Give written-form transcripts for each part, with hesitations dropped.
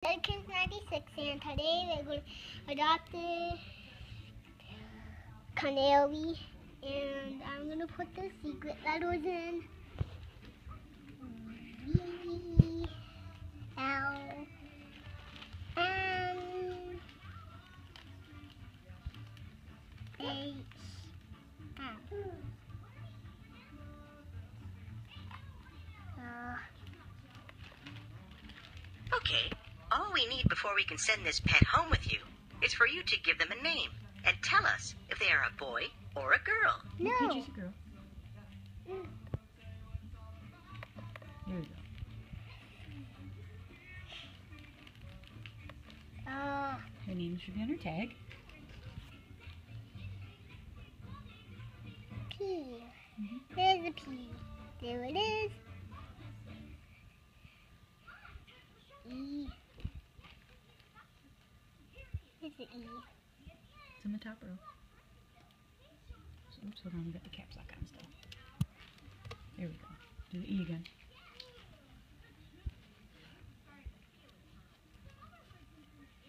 webkinz 96, and today we're going to adopt the canary, and I'm going to put the secret letters in. B, L, N, H, M. Okay, all we need before we can send this pet home with you is for you to give them a name and tell us if they are a boy or a girl. No. Peachy's a girl. There we go. Her name should be on her tag. P. There's a P. There it is. E. There's the E. It's in the top row. Oops, hold on, we got the caps lock on still. There we go. Do the E again.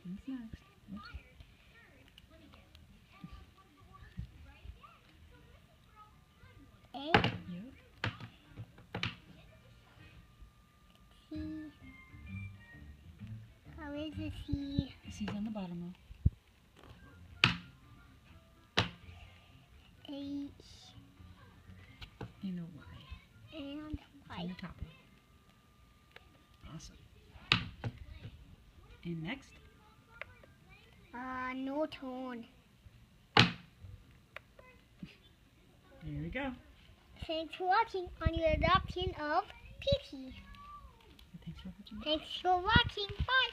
What's next? Oops. A. Yep. C. How is the C? C's on the bottom row. H. And a Y. And It's Y. on the top row. Awesome. And next? No tone. There we go. Thanks for watching on your adoption of Peachy. Thanks for watching. Thanks for watching. Bye.